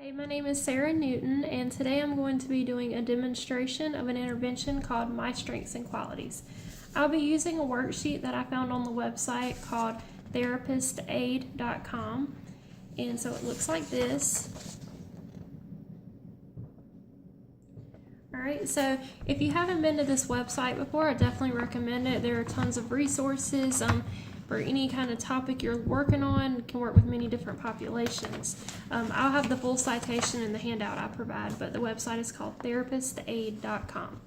Hi, my name is Sara Newton, and today I'm going to be doing a demonstration of an intervention called My Strengths and Qualities. I'll be using a worksheet that I found on the website called therapistaid.com, and so it looks like this. Alright, so if you haven't been to this website before, I definitely recommend it. There are tons of resources for any kind of topic you're working on. It can work with many different populations. I'll have the full citation in the handout I provide, but the website is called therapistaid.com.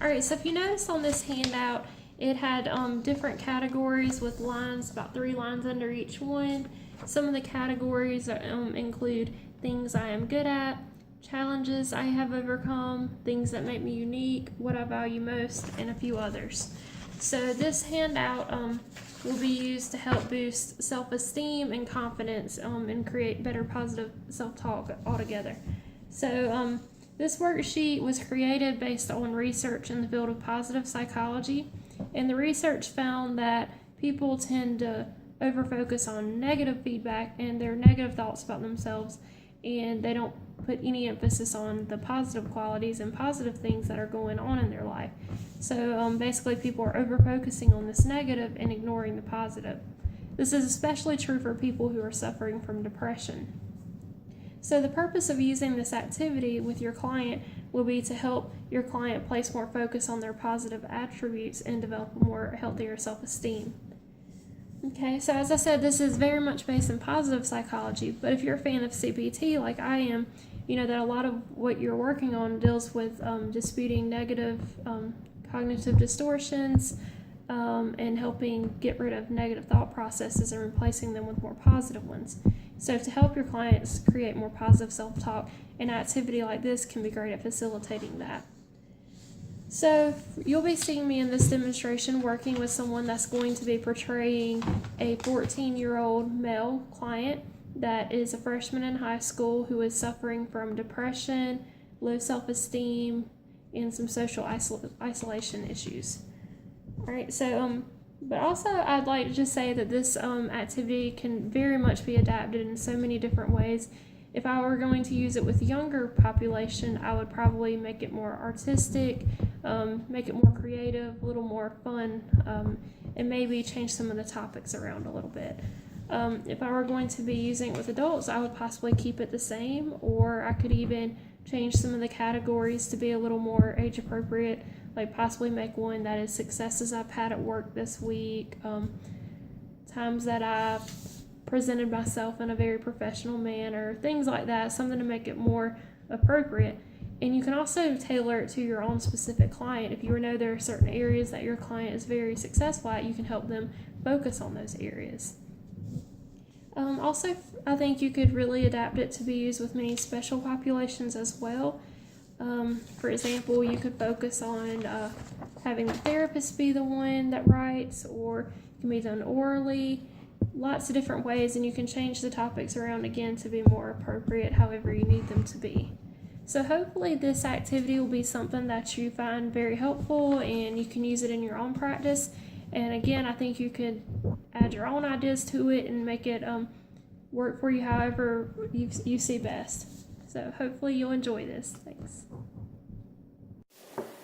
Alright, so if you notice on this handout, it had different categories with lines, about 3 lines under each one. Some of the categories include things I am good at, challenges I have overcome, things that make me unique, what I value most, and a few others. So this handout will be used to help boost self-esteem and confidence and create better positive self-talk altogether. So this worksheet was created based on research in the field of positive psychology, and the research found that people tend to overfocus on negative feedback and their negative thoughts about themselves, and they don't put any emphasis on the positive qualities and positive things that are going on in their life. So basically people are over-focusing on this negative and ignoring the positive. This is especially true for people who are suffering from depression. So the purpose of using this activity with your client will be to help your client place more focus on their positive attributes and develop a more healthier self-esteem. Okay, so as I said, this is very much based in positive psychology, but if you're a fan of CBT like I am, you know that a lot of what you're working on deals with disputing negative cognitive distortions and helping get rid of negative thought processes and replacing them with more positive ones. So to help your clients create more positive self-talk, an activity like this can be great at facilitating that. So you'll be seeing me in this demonstration working with someone that's going to be portraying a 14-year-old male client that is a freshman in high school who is suffering from depression, low self-esteem, and some social isolation issues. Alright, so but also I'd like to just say that this activity can very much be adapted in so many different ways. If I were going to use it with a younger population, I would probably make it more artistic, make it more creative, a little more fun, and maybe change some of the topics around a little bit. If I were going to be using it with adults, I would possibly keep it the same, or I could even change some of the categories to be a little more age appropriate, like possibly make one that is successes I've had at work this week, times that I've presented myself in a very professional manner, things like that, something to make it more appropriate. And you can also tailor it to your own specific client. If you know there are certain areas that your client is very successful at, you can help them focus on those areas. Also, I think you could really adapt it to be used with many special populations as well. For example, you could focus on having the therapist be the one that writes, or it can be done orally. Lots of different ways, and you can change the topics around again to be more appropriate however you need them to be. So hopefully this activity will be something that you find very helpful and you can use it in your own practice. And again, I think you could add your own ideas to it and make it work for you however you see best. So hopefully you'll enjoy this. Thanks.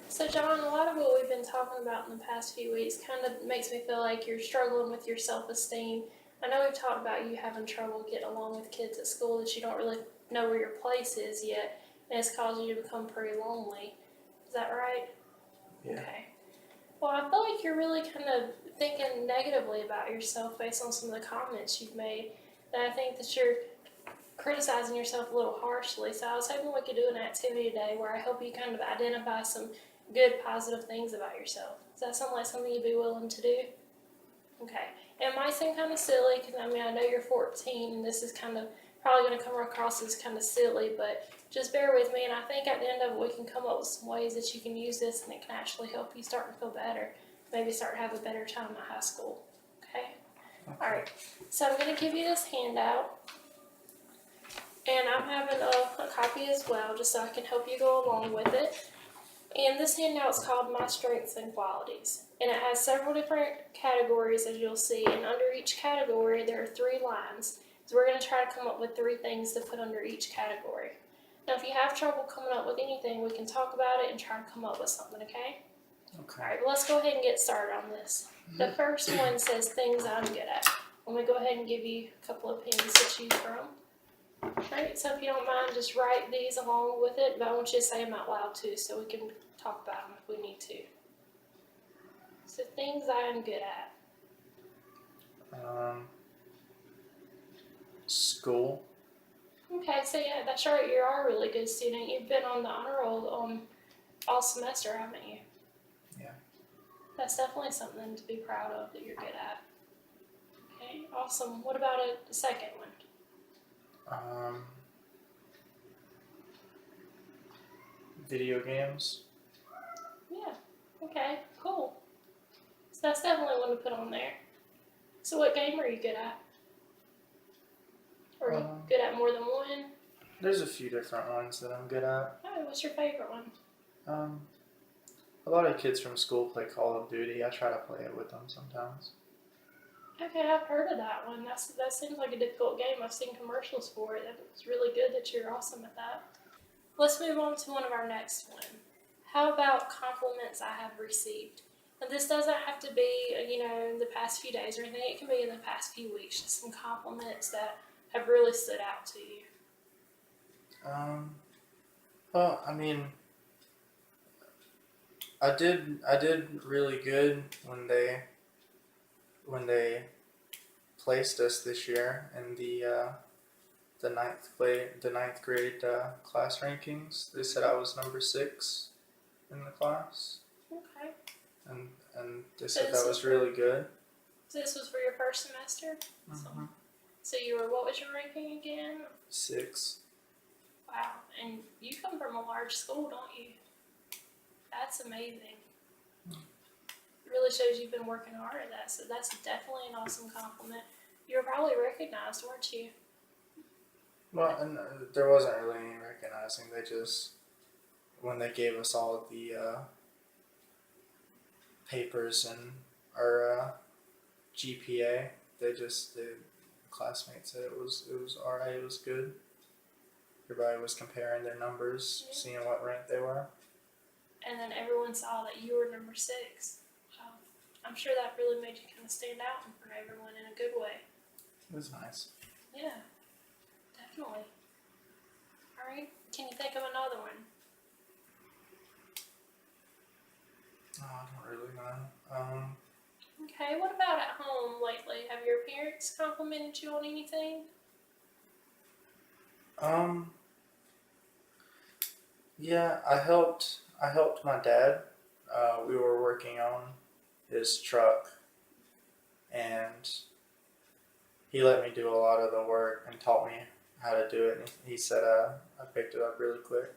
So John, a lot of what we've been talking about in the past few weeks kind of makes me feel like you're struggling with your self-esteem. I know we've talked about you having trouble getting along with kids at school, that you don't really know where your place is yet, and it's caused you to become pretty lonely. Is that right? Yeah. Okay. Well, I feel like you're really kind of thinking negatively about yourself based on some of the comments you've made, that I think that you're criticizing yourself a little harshly. So I was hoping we could do an activity today where I help you kind of identify some good positive things about yourself. Does that sound like something you'd be willing to do? Okay. It might seem kind of silly because I know you're 14 and this is kind of probably going to come across as kind of silly, but just bear with me, and I think at the end of it we can come up with some ways that you can use this and it can actually help you start to feel better, maybe start to have a better time at high school. Okay? Alright, so I'm going to give you this handout, and I'm having a copy as well just so I can help you go along with it. And this handout is called My Strengths and Qualities, and it has several different categories, as you'll see, and under each category there are 3 lines. So we're going to try to come up with 3 things to put under each category. Now, if you have trouble coming up with anything, we can talk about it and try to come up with something, okay? Okay. Alright, well, let's go ahead and get started on this. The first one says things I'm good at. I'm going to go ahead and give you a couple of pens to choose from. Alright, so if you don't mind, just write these along with it, but I want you to say them out loud too, so we can talk about them if we need to. So things I am good at. School. Okay, so yeah, that's right. You are a really good student. You've been on the honor roll all semester, haven't you? Yeah. That's definitely something to be proud of that you're good at. Okay, awesome. What about the second one? Video games. Yeah. Okay, cool. So that's definitely one to put on there. So what game are you good at? Are you good at more than one? There's a few different ones that I'm good at. Oh, what's your favorite one? A lot of kids from school play Call of Duty. I try to play it with them sometimes. Okay, I've heard of that one. That seems like a difficult game. I've seen commercials for it. It's really good that you're awesome at that. Let's move on to one of our next one. How about compliments I have received? And this doesn't have to be, in the past few days or anything. It can be in the past few weeks. Just some compliments that have really stood out to you. Well, I mean, I did really good when they placed us this year in the ninth grade class rankings. They said I was number 6 in the class. Okay. And they said that was really good. So this was for your first semester? Mm-hmm. So what was your ranking again? 6. Wow, and you come from a large school, don't you? That's amazing. It really shows you've been working hard at that, so that's definitely an awesome compliment. You were probably recognized, weren't you? Well, and there wasn't really any recognizing. They just, when they gave us all the papers and our GPA, the classmates said it was alright. It was good. Everybody was comparing their numbers, seeing what rank they were. And then everyone saw that you were number 6. I'm sure that really made you kind of stand out in front of everyone in a good way. It was nice. Yeah, definitely. All right, can you think of another one? Oh, I don't really know. Okay, what about at home lately? Have your parents complimented you on anything? Yeah, I helped my dad. We were working on his truck, and he let me do a lot of the work and taught me how to do it. And he said I picked it up really quick.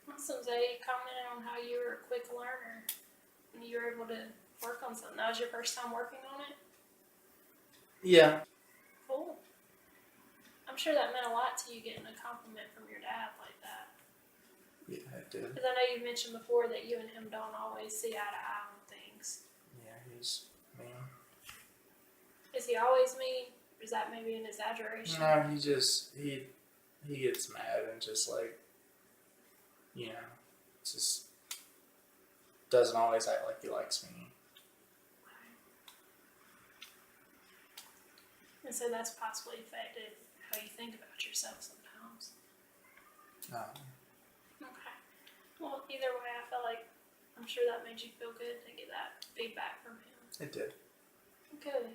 Awesome. So he commented on how you were a quick learner and you were able to work on something. That was your first time working on it? Yeah. Cool. I'm sure that meant a lot to you getting a compliment from your dad like that. Yeah, it did. Because I know you mentioned before that you and him don't always see eye to eye on things. Yeah, he's mean. Is he always mean? Or is that maybe an exaggeration? No, he gets mad and just like, just doesn't always act like he likes me. And so that's possibly affected how you think about yourself sometimes. Okay. Well, either way, I feel like I'm sure that made you feel good to get that feedback from him. It did. Good.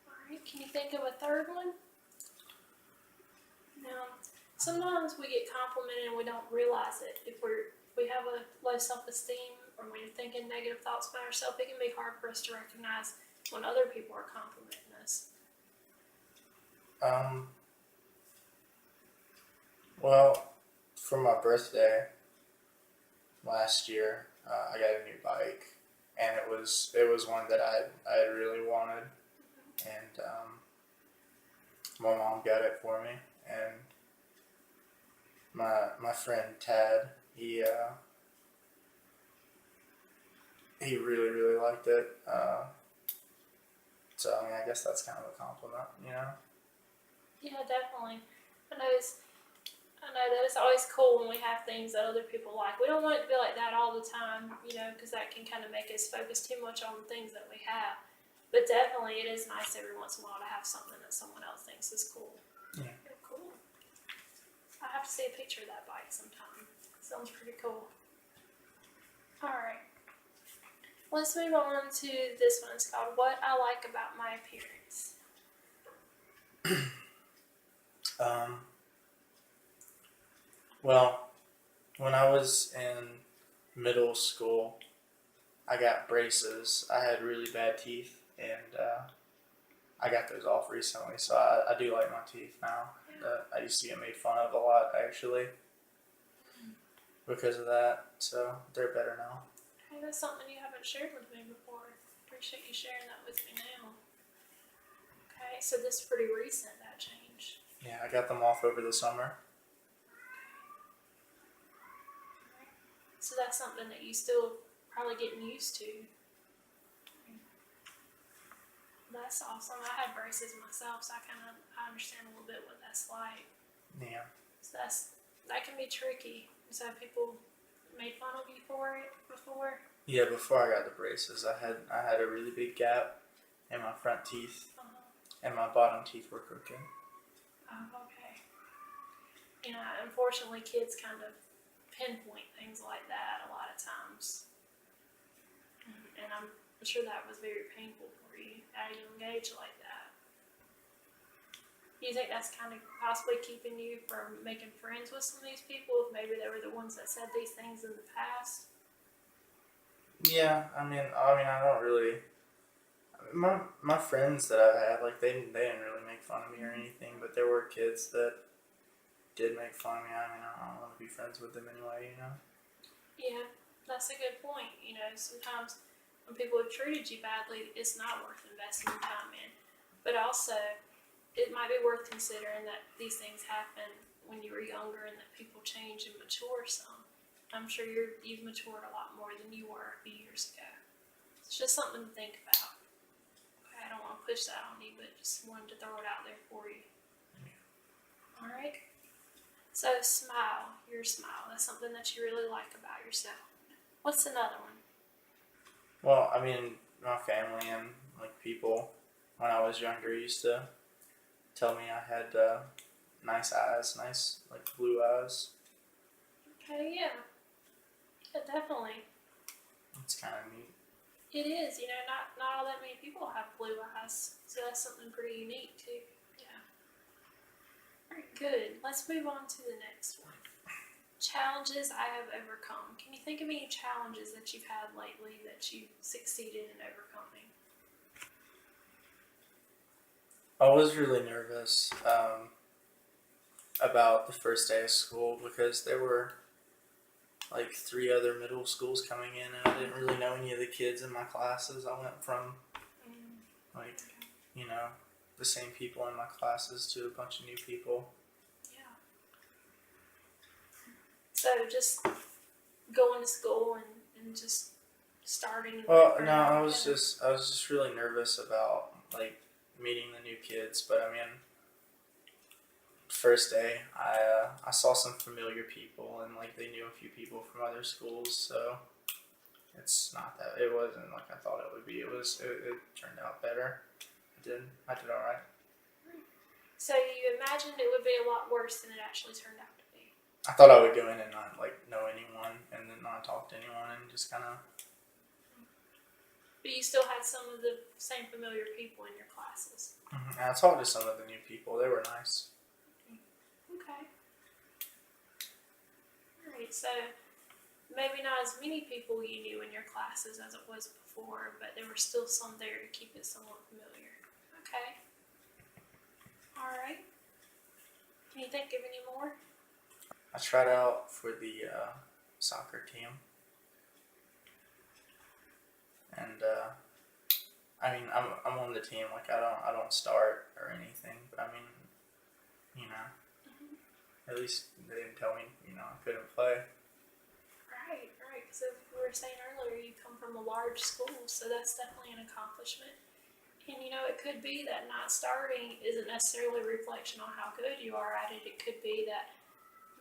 Alright, can you think of a third one? Now, sometimes we get complimented and we don't realize it. If we have a low self-esteem or we're thinking negative thoughts about ourselves, it can be hard for us to recognize when other people are complimenting us. Well, for my birthday last year, I got a new bike, and it was one that I really wanted, and my mom got it for me, and my friend Tad, he really liked it. So I mean, I guess that's kind of a compliment, Yeah, definitely. I know I know that it's always cool when we have things that other people like. We don't want it to be like that all the time, because that can kind of make us focus too much on the things that we have. But definitely, it is nice every once in a while to have something that someone else thinks is cool. Yeah. Very cool. I have to see a picture of that bike sometime. Sounds pretty cool. All right. Let's move on to this one. It's called "What I Like About My Appearance." Um, well, when I was in middle school, I got braces. I had really bad teeth, and I got those off recently, so I do like my teeth now. I used to get made fun of a lot, actually, because of that, so they're better now. Hey, that's something you haven't shared with me before. Appreciate you sharing that with me now. Okay, so this is pretty recent, that change. Yeah, I got them off over the summer. So that's something that you still probably getting used to. That's awesome. I had braces myself, so I understand a little bit what that's like. Yeah. So that can be tricky. So have people made fun of you for it before? Yeah, before I got the braces, I had a really big gap in my front teeth, and my bottom teeth were crooked. Oh, okay. Unfortunately, kids kind of pinpoint things like that a lot of times. And I'm sure that was very painful for you at a young age like that. Do you think that's kind of possibly keeping you from making friends with some of these people if maybe they were the ones that said these things in the past? Yeah, I mean, I don't really. My friends that I had, like they didn't really make fun of me or anything, but there were kids that did make fun of me. I mean, I don't want to be friends with them anyway, Yeah, that's a good point. Sometimes when people have treated you badly, it's not worth investing your time in. But also, it might be worth considering that these things happen when you were younger and that people change and mature some. I'm sure you've matured a lot more than you were a few years ago. It's just something to think about. Okay, I don't want to push that on you, but just wanted to throw it out there for you. All right. So smile, your smile. That's something that you really like about yourself. What's another one? Well, I mean, my family and like people when I was younger used to tell me I had nice eyes, nice like blue eyes. Okay, yeah. Yeah, definitely. It's kind of neat. It is, not all that many people have blue eyes, so that's something pretty unique too. Yeah. Very good. Let's move on to the next one. Challenges I have overcome. Can you think of any challenges that you've had lately that you succeeded in overcoming? I was really nervous about the first day of school because there were like 3 other middle schools coming in, and I didn't really know any of the kids in my classes. I went from like, the same people in my classes to a bunch of new people. Yeah. So just going to school and just starting. Well, no, I was just really nervous about like meeting the new kids, but I mean, first day I saw some familiar people, and like they knew a few people from other schools, so it wasn't like I thought it would be. It turned out better. I did all right. So you imagined it would be a lot worse than it actually turned out to be. I thought I would go in and not like know anyone, and then not talk to anyone, and just kind of. But you still had some of the same familiar people in your classes. Mm-hmm. And I talked to some of the new people. They were nice. Okay. Alright, so maybe not as many people you knew in your classes as it was before, but there were still some there to keep it somewhat familiar. Okay. Alright. Can you think of any more? I tried out for the soccer team, and I mean I'm on the team. Like I don't start or anything, but I mean, at least they didn't tell me I couldn't play. Right. Because we were saying earlier, you come from a large school, so that's definitely an accomplishment. And it could be that not starting isn't necessarily a reflection on how good you are at it. It could be that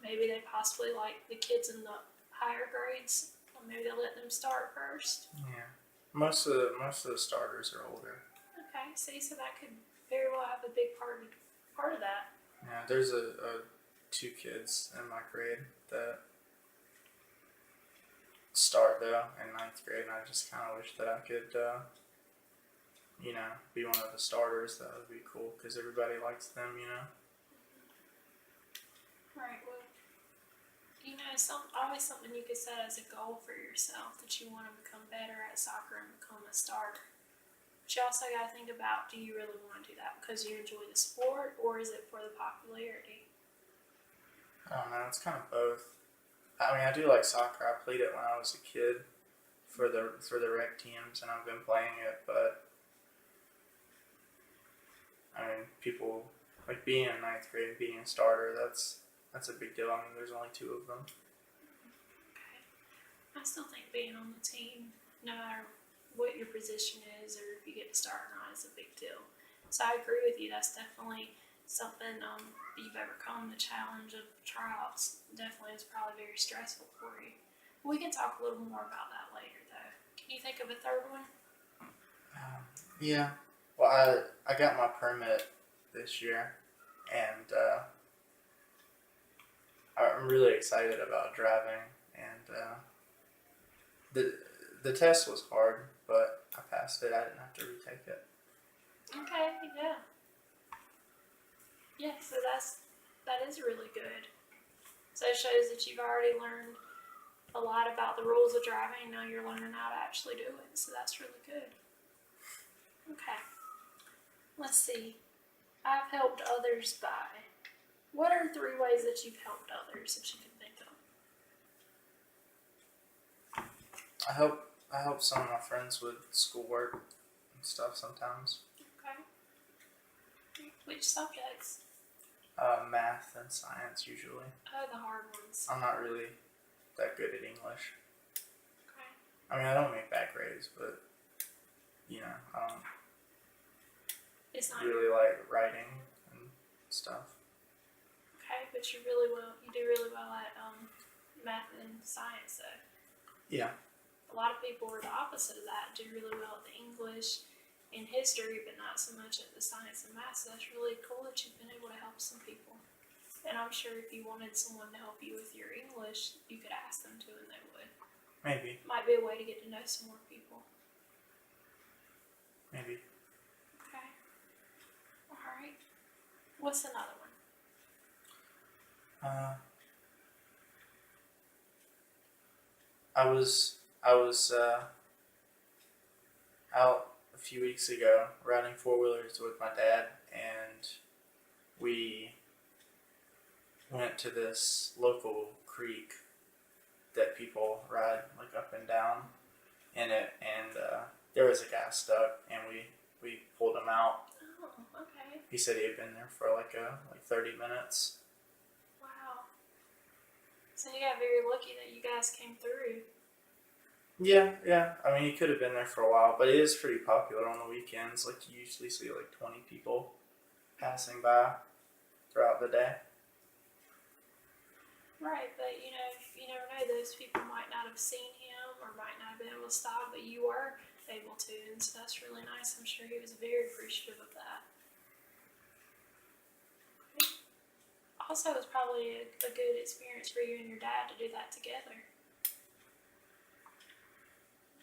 maybe they possibly like the kids in the higher grades. Or maybe they'll let them start first. Yeah. Most of the starters are older. Okay, see, so that could very well have a big part of that. Yeah, there's two kids in my grade that start though in ninth grade, and I just kind of wish that I could, be one of the starters. That would be cool because everybody likes them. Right. Well, always something you could set as a goal for yourself that you want to become better at soccer and become a starter. But you also got to think about: do you really want to do that because you enjoy the sport, or is it for the popularity? I don't know. It's kind of both. I mean, I do like soccer. I played it when I was a kid for the rec teams, and I've been playing it. But I mean, people like being in ninth grade, being a starter. That's a big deal. I mean, there's only two of them. Okay. I still think being on the team, no matter what your position is or if you get to start or not, is a big deal. So I agree with you. That's definitely something you've overcome. The challenge of tryouts definitely is probably very stressful for you. We can talk a little more about that later, though. Can you think of a third one? Yeah. Well, I got my permit this year, and I'm really excited about driving. And the test was hard, but I passed it. I didn't have to retake it. Okay, yeah. Yeah, so that is really good. So it shows that you've already learned a lot about the rules of driving. Now you're learning how to actually do it. So that's really good. Okay. Let's see. I've helped others by. What are 3 ways that you've helped others that you can think of? I help some of my friends with schoolwork and stuff sometimes. Okay. Which subjects? Math and science usually. Oh, the hard ones. I'm not really that good at English. Okay. I mean, I don't make bad grades, but I don't It's not really like writing and stuff. okay, but you do really well at math and science, though. Yeah. A lot of people are the opposite of that. Do really well at the English and history, but not so much at the science and math. So that's really cool that you've been able to help some people. And I'm sure if you wanted someone to help you with your English, you could ask them to, and they would. Maybe. Might be a way to get to know some more people. Maybe. Okay. All right. What's another one? I was out a few weeks ago riding 4-wheelers with my dad, and we went to this local creek that people ride like up and down in it, and there was a guy stuck, and we pulled him out. Oh, okay. He said he had been there for like 30 minutes. Wow. So you got very lucky that you guys came through. Yeah. I mean, he could have been there for a while, but it is pretty popular on the weekends. Like, you usually see like 20 people passing by throughout the day. Right, but you never know. Those people might not have seen him or might not have been able to stop, but you were able to, and so that's really nice. I'm sure he was very appreciative of that. Okay. Also, it was probably a good experience for you and your dad to do that together.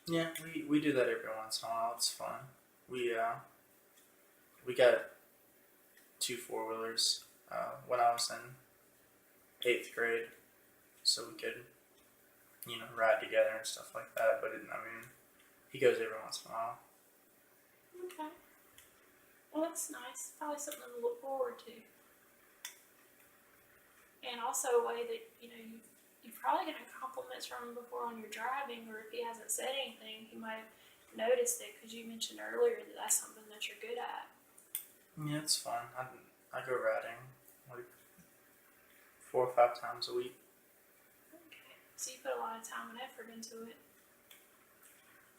Yeah, we do that every once in a while. It's fun. We got 2 4-wheelers when I was in 8th grade, so we could ride together and stuff like that. But he goes every once in a while. Okay. Well, that's nice. Probably something to look forward to. And also a way that you're probably getting compliments from him before on your driving, or if he hasn't said anything, he might have noticed it because you mentioned earlier that that's something that you're good at. Yeah, it's fun. I go riding like 4 or 5 times a week. Okay. So you put a lot of time and effort into it.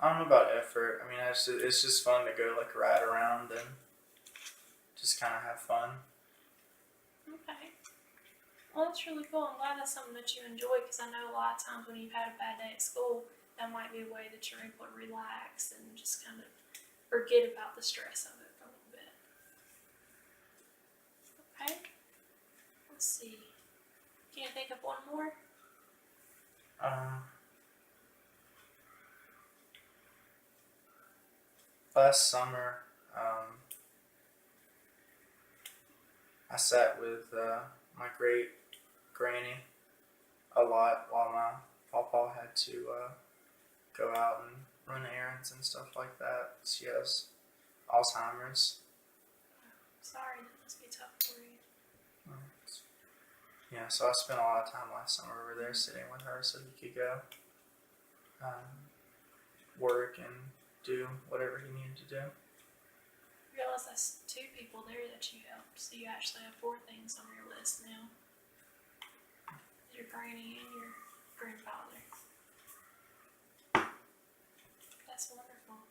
I don't know about effort. I mean, it's just fun to go like ride around and just kind of have fun. Okay. Well, that's really cool. I'm glad that's something that you enjoy because I know a lot of times when you've had a bad day at school, that might be a way that you're able to relax and just kind of forget about the stress of it for a little bit. Okay. Let's see. Can you think of one more? Last summer, I sat with my great granny a lot while my papa had to go out and run errands and stuff like that. She has Alzheimer's. Sorry, that must be tough for you. Yeah, so I spent a lot of time last summer over there sitting with her so he could go work and do whatever he needed to do. I realize that's 2 people there that you helped, so you actually have 4 things on your list now. Your granny and your grandfather. That's wonderful.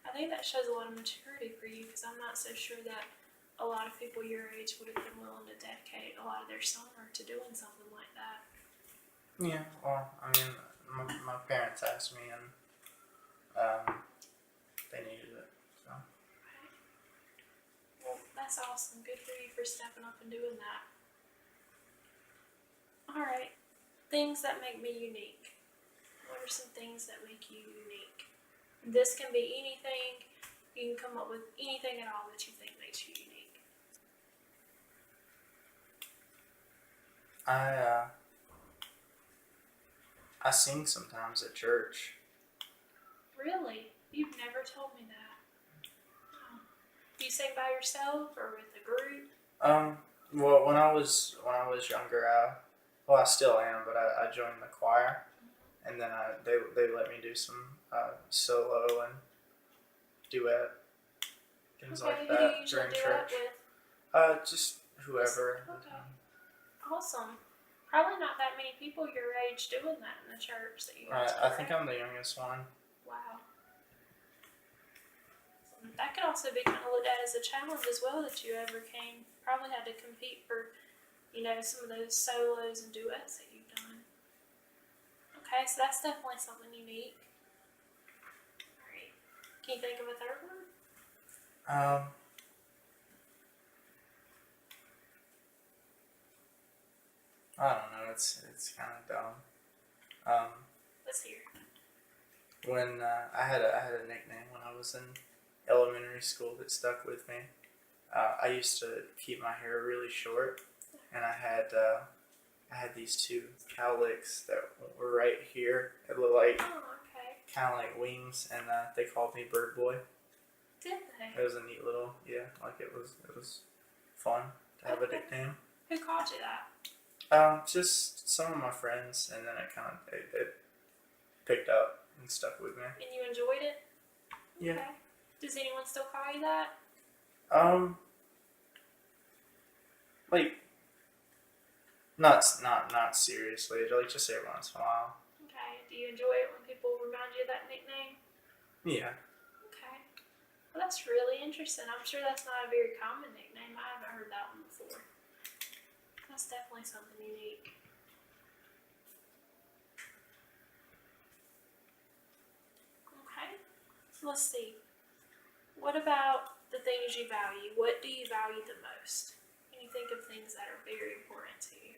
I think that shows a lot of maturity for you because I'm not so sure that a lot of people your age would have been willing to dedicate a lot of their summer to doing something like that. Yeah, well, I mean, my parents asked me and they needed it, so. Okay. Well, that's awesome. Good for you for stepping up and doing that. Alright. Things that make me unique. What are some things that make you unique? This can be anything. You can come up with anything at all that you think makes you unique. I sing sometimes at church. Really? You've never told me that. Oh. Do you sing by yourself or with a group? Well, when I was younger, I still am, but I joined the choir, and then they let me do some solo and duet things Okay, like who do you that usually during do church. that with? Just whoever. Okay. Awesome. Probably not that many people your age doing that in the church that you Right, went to, I think right? I'm the youngest one. Wow. That could also be kind of looked at as a challenge as well that you overcame. Probably had to compete for, some of those solos and duets that you've done. Okay, so that's definitely something unique. Alright. Can you think of a third one? I don't know. It's kind of dumb. Let's hear. When I had a nickname when I was in elementary school that stuck with me. I used to keep my hair really short, and I had these 2 cowlicks that were right here. It looked like Oh, okay. kind of like wings, and they called me Bird Boy. Did they? It was a neat little like it was fun to have a nickname. Who called you that? Just some of my friends, and then it picked up and stuck with me. And you enjoyed it? Yeah. Okay. Does anyone still call you that? Like not seriously, like just every once in a while. Okay. Do you enjoy it when people remind you of that nickname? Yeah. Okay. Well, that's really interesting. I'm sure that's not a very common nickname. I haven't heard that one before. That's definitely something unique. Okay. Let's see. What about the things you value? What do you value the most? Can you think of things that are very important to you?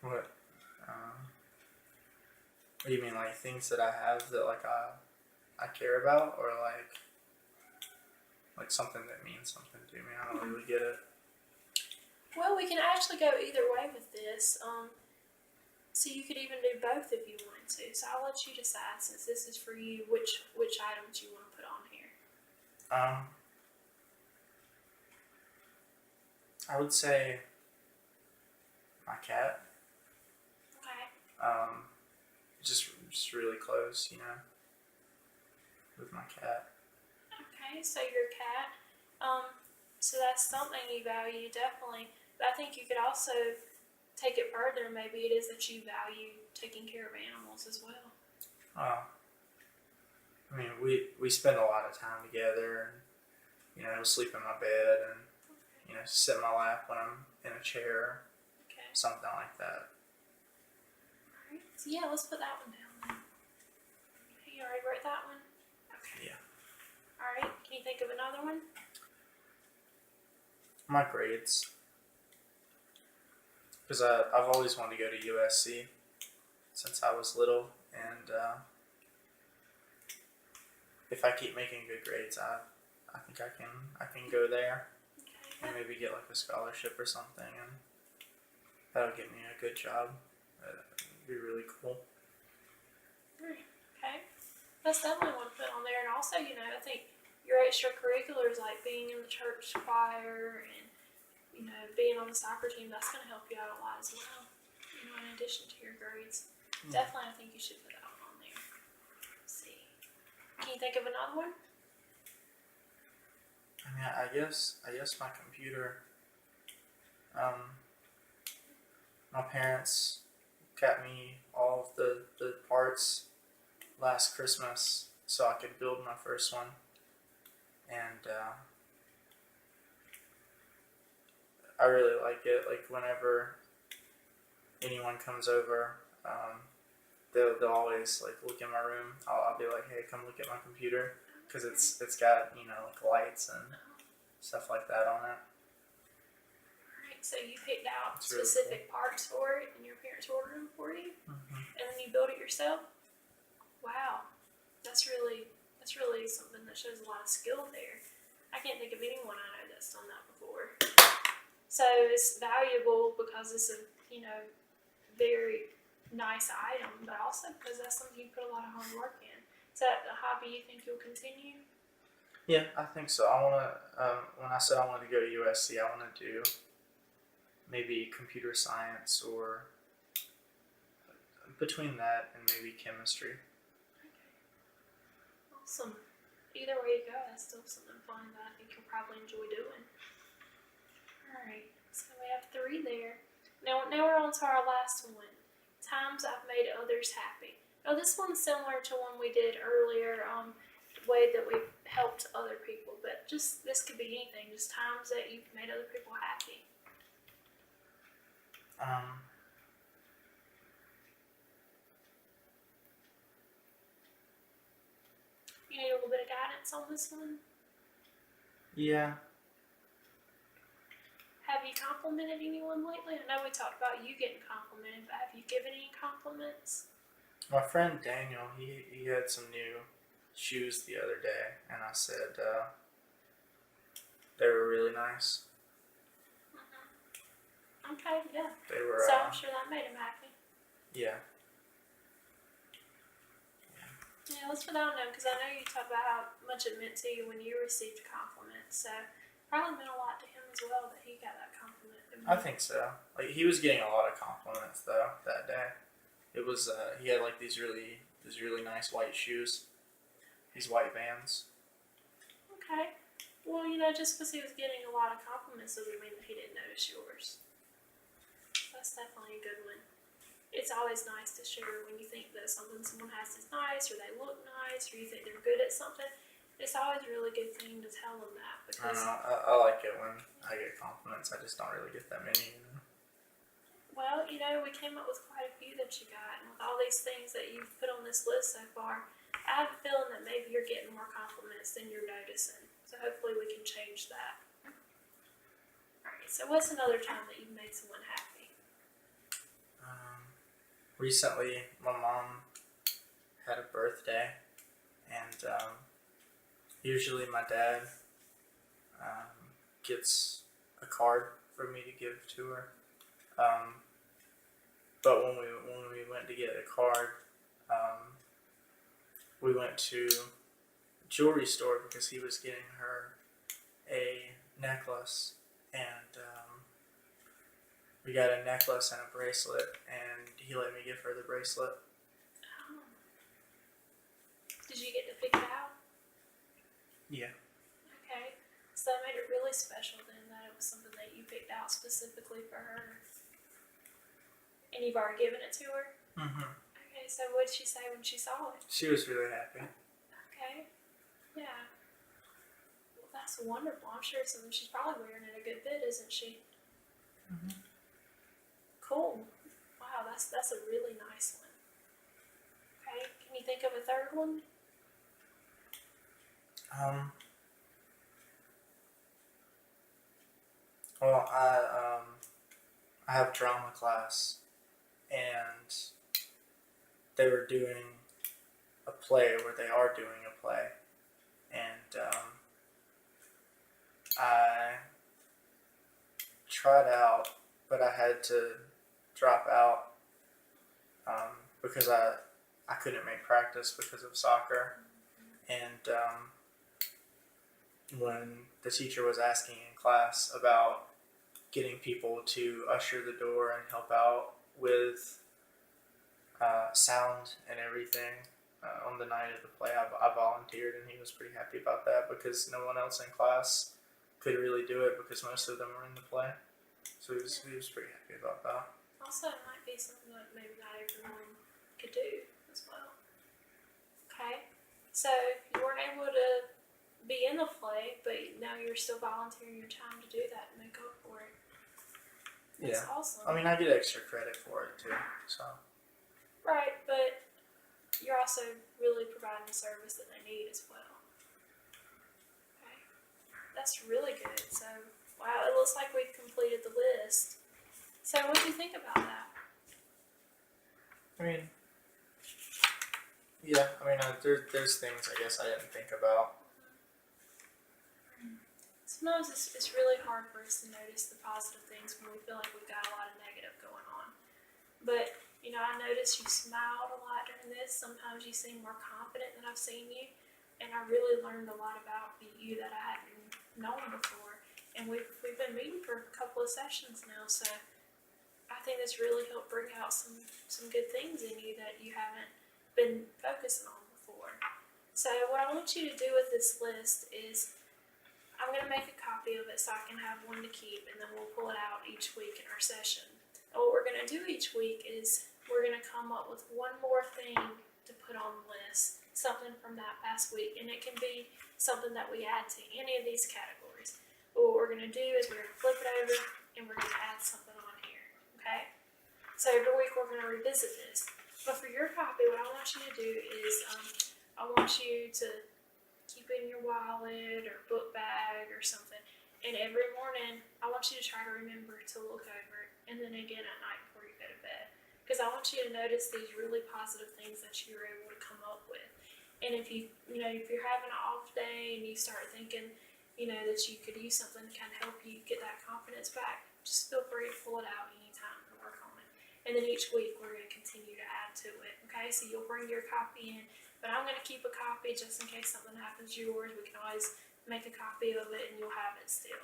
What? What do you mean, like things that I have that like I care about, or like something that means something to me? I don't really get it. Well, we can actually go either way with this. So you could even do both if you wanted to. So I'll let you decide, since this is for you, which items you want to put on here. I would say my cat. Okay. Just really close, with my cat. Okay, so your cat. So that's something you value, definitely. But I think you could also take it further, maybe it is that you value taking care of animals as well. I mean, we spend a lot of time together, and he'll sleep in my bed, and sit in my lap when I'm in a chair, Okay. something like that. Alright. So yeah, let's put that one down then. You already wrote that one? Okay. Yeah. Alright, can you think of another one? My grades, because I've always wanted to go to USC since I was little, and if I keep making good grades, I think I can go there. Okay. And maybe get like a scholarship or something, and that'll get me a good job. It'd be really cool. Okay. That's definitely one to put on there. And also, I think your extracurriculars like being in the church choir and, being on the soccer team, that's going to help you out a lot as well. In addition to your grades. Definitely, I think you should put that one on there. Let's see. Can you think of another one? I mean, I guess my computer. My parents got me all of the parts last Christmas so I could build my first one, and I really like it. Like whenever anyone comes over, they'll always like look in my room. I'll be like, hey, come look at my computer, because it's got like lights and stuff like that on it. Alright, so you picked out It's really specific parts for it and your parents ordered them for you? Mm-hmm. And then you built it yourself? Wow. That's really something that shows a lot of skill there. I can't think of anyone I know that's done that before. So it's valuable because it's a, very nice item, but also because that's something you put a lot of hard work in. Is that a hobby you think you'll continue? Yeah, I think so. I want to, when I said I wanted to go to USC, I want to do maybe computer science, or between that and maybe chemistry. Okay. Awesome. Either way you go, that's still something fun that I think you'll probably enjoy doing. Alright, so we have 3 there. Now we're on to our last one. Times I've made others happy. Now this one's similar to one we did earlier, the way that we've helped other people, but just this could be anything, just times that you've made other people happy. You need a little bit of guidance on this one? Yeah. Have you complimented anyone lately? I know we talked about you getting complimented, but have you given any compliments? My friend Daniel, he had some new shoes the other day, and I said they were really nice. Mm-hmm. Okay, yeah. They were. So I'm sure that made him happy. Yeah. Yeah, let's put that on there because I know you talked about how much it meant to you when you received compliments. So probably meant a lot to him as well that he got that compliment. I think so. Like he was getting a lot of compliments though that day. It was he had like these really nice white shoes, these white Vans. Okay. Well, just because he was getting a lot of compliments doesn't mean that he didn't notice yours. That's definitely a good one. It's always nice to share when you think that something someone has is nice, or they look nice, or you think they're good at something. It's always a really good thing to tell them that, because I like it when I get compliments. I just don't really get that many. well, we came up with quite a few that you got, and with all these things that you've put on this list so far, I have a feeling that maybe you're getting more compliments than you're noticing. So hopefully we can change that. Alright, so what's another time that you've made someone happy? Recently, my mom had a birthday, and usually my dad gets a card for me to give to her. But when we went to get a card, we went to a jewelry store because he was getting her a necklace, and we got a necklace and a bracelet, and he let me give her the bracelet. Oh. Did you get to pick it out? Yeah. Okay. So that made it really special then, that it was something that you picked out specifically for her. And you've already given it to her? Mm-hmm. Okay, so what did she say when she saw it? She was really happy. Okay, yeah. Well, that's wonderful. I'm sure she's probably wearing it a good bit, isn't she? Mm-hmm. Cool. Wow, that's a really nice one. Okay, can you think of a third one? Well, I have drama class, and they were doing a play, where they are doing a play, and I tried out, but I had to drop out because I couldn't make practice because of soccer, and when the teacher was asking in class about getting people to usher the door and help out with sound and everything on the night of the play, I volunteered, and he was pretty happy about that because no one else in class could really do it because most of them were in the play. So he was pretty happy about that. Also, it might be something that maybe not everyone could do as well. Okay, so you weren't able to be in the play, but now you're still volunteering your time to do that and make up for it. That's awesome. I mean, I get extra credit for it too. So. Right, but you're also really providing the service that they need as well. Okay, that's really good. So, wow, it looks like we've completed the list. So, what do you think about that? I mean, yeah. I mean, there's things I guess I didn't think about. Sometimes it's really hard for us to notice the positive things when we feel like we've got a lot of negative going on. But, you know, I noticed you smiled a lot during this. Sometimes you seem more confident than I've seen you. And I really learned a lot about you that I hadn't known before. And we've been meeting for a couple of sessions now, so I think this really helped bring out some good things in you that you haven't been focusing on before. So what I want you to do with this list is I'm going to make a copy of it so I can have one to keep, and then we'll pull it out each week in our session. And what we're going to do each week is we're going to come up with one more thing to put on the list, something from that past week, and it can be something that we add to any of these categories. But what we're going to do is we're going to flip it over and we're going to add something on here, okay? So every week we're going to revisit this. But for your copy, what I want you to do is I want you to keep it in your wallet or book bag or something. And every morning, I want you to try to remember to look over it, and then again at night before you go to bed. Because I want you to notice these really positive things that you were able to come up with. And if if you're having an off day and you start thinking, that you could use something to kind of help you get that confidence back, just feel free to pull it out anytime and work on it. And then each week we're going to continue to add to it. Okay, so you'll bring your copy in, but I'm going to keep a copy just in case something happens to yours. We can always make a copy of it and you'll have it still.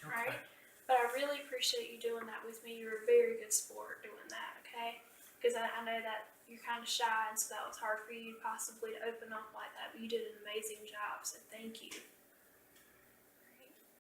Okay. Alright? But I really appreciate you doing that with me. You're a very good sport doing that, okay? Because I know that you're kind of shy, and so that was hard for you possibly to open up like that, but you did an amazing job, so thank you.